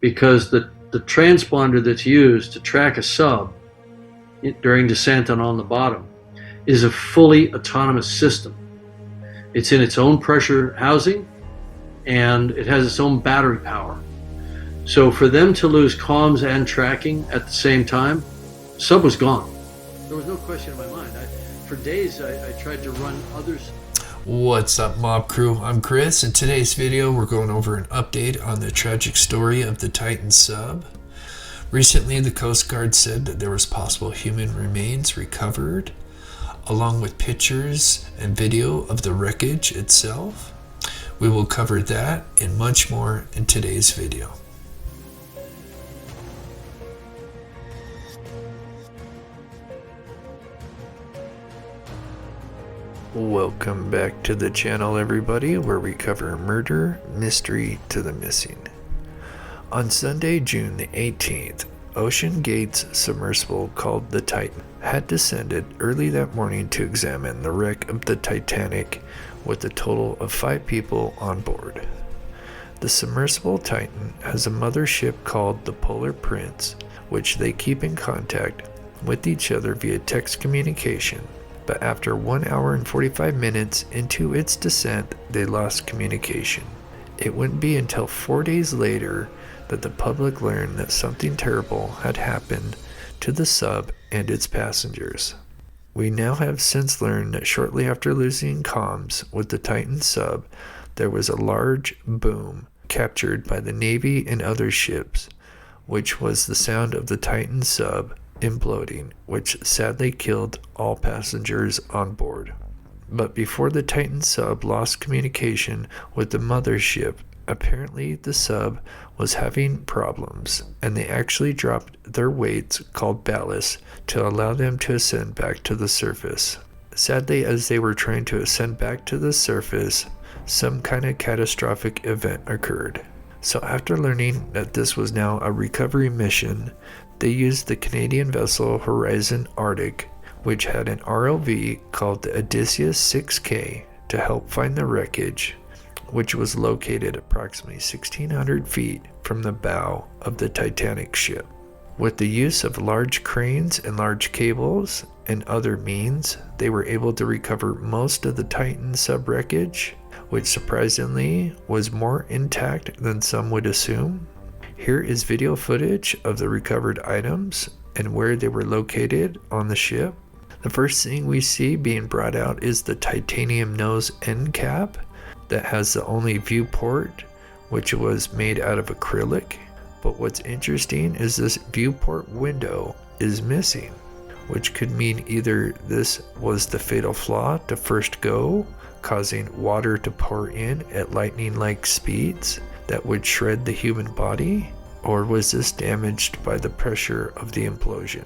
because the transponder that's used to track a sub during descent and on the bottom is a fully autonomous system. It's in its own pressure housing, and it has its own battery power. So for them to lose comms and tracking at the same time, sub was gone. There was no question in my mind. For days, I tried to run others. What's up, Mob Crew? I'm Chris. In today's video, we're going over an update on the tragic story of the Titan sub. Recently, the Coast Guard said that there was possible human remains recovered, along with pictures and video of the wreckage itself. We will cover that and much more in today's video. Welcome back to the channel, everybody, where we cover murder, mystery to the missing. On Sunday, June the 18th, Oceangate's submersible called the Titan had descended early that morning to examine the wreck of the Titanic with a total of 5 people on board. The submersible Titan has a mothership called the Polar Prince, which they keep in contact with each other via text communication. But after 1 hour and 45 minutes into its descent, they lost communication. It wouldn't be until 4 days later that the public learned that something terrible had happened to the sub and its passengers. We now have since learned that shortly after losing comms with the Titan sub, there was a large boom captured by the Navy and other ships, which was the sound of the Titan sub imploding, which sadly killed all passengers on board. But before the Titan sub lost communication with the mothership, apparently the sub was having problems, and they actually dropped their weights, called ballast, to allow them to ascend back to the surface. Sadly, as they were trying to ascend back to the surface, some kind of catastrophic event occurred. So after learning that this was now a recovery mission, they used the Canadian vessel Horizon Arctic, which had an ROV called the Odysseus 6K, to help find the wreckage, which was located approximately 1,600 feet from the bow of the Titanic ship. With the use of large cranes and large cables and other means, they were able to recover most of the Titan sub wreckage, which surprisingly was more intact than some would assume. Here is video footage of the recovered items and where they were located on the ship. The first thing we see being brought out is the titanium nose end cap that has the only viewport, which was made out of acrylic. But what's interesting is this viewport window is missing, which could mean either this was the fatal flaw to first go, causing water to pour in at lightning-like speeds that would shred the human body, or was this damaged by the pressure of the implosion?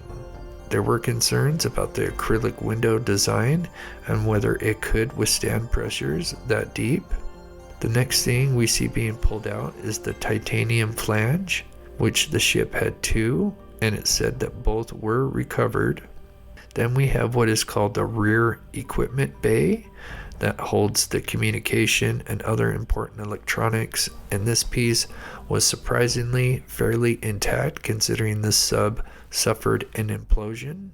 There were concerns about the acrylic window design and whether it could withstand pressures that deep. The next thing we see being pulled out is the titanium flange, which the ship had 2, and it said that both were recovered. Then we have what is called the rear equipment bay that holds the communication and other important electronics, and this piece was surprisingly fairly intact considering the sub suffered an implosion.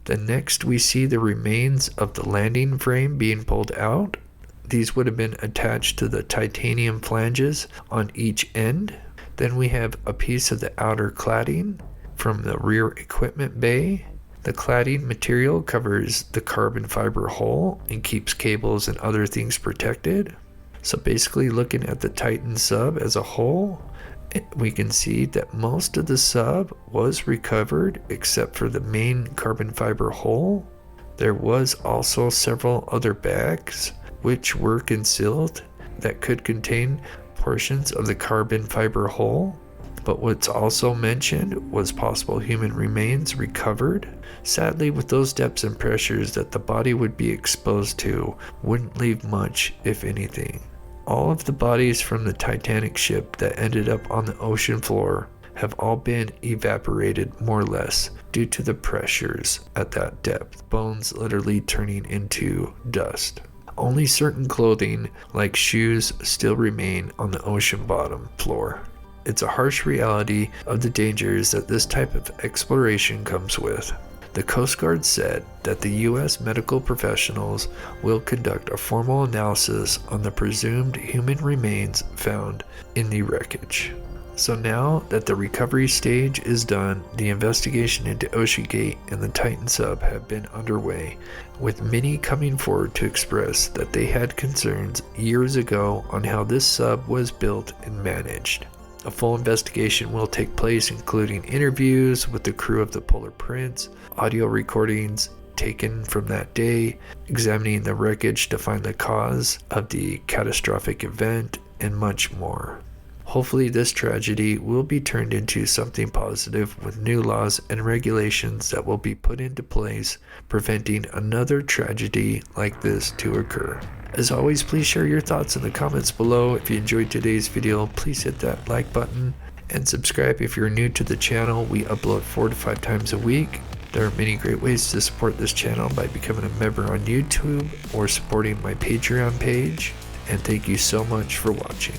Then next we see the remains of the landing frame being pulled out. These would have been attached to the titanium flanges on each end. Then we have a piece of the outer cladding from the rear equipment bay. The cladding material covers the carbon fiber hull and keeps cables and other things protected. So basically, looking at the Titan sub as a whole, we can see that most of the sub was recovered except for the main carbon fiber hull. There was also several other bags which were concealed that could contain portions of the carbon fiber hull. But what's also mentioned was possible human remains recovered. Sadly, with those depths and pressures that the body would be exposed to, wouldn't leave much, if anything. All of the bodies from the Titanic ship that ended up on the ocean floor have all been evaporated more or less due to the pressures at that depth, bones literally turning into dust. Only certain clothing, like shoes, still remain on the ocean bottom floor. it's a harsh reality of the dangers that this type of exploration comes with. The Coast Guard said that the U.S. medical professionals will conduct a formal analysis on the presumed human remains found in the wreckage. So now that the recovery stage is done, the investigation into OceanGate and the Titan sub have been underway, with many coming forward to express that they had concerns years ago on how this sub was built and managed. A full investigation will take place, including interviews with the crew of the Polar Prince, audio recordings taken from that day, examining the wreckage to find the cause of the catastrophic event, and much more. Hopefully this tragedy will be turned into something positive with new laws and regulations that will be put into place, preventing another tragedy like this to occur. As always, please share your thoughts in the comments below. If you enjoyed today's video, please hit that like button and subscribe if you're new to the channel. We upload 4 to 5 times a week. There are many great ways to support this channel by becoming a member on YouTube or supporting my Patreon page. And thank you so much for watching.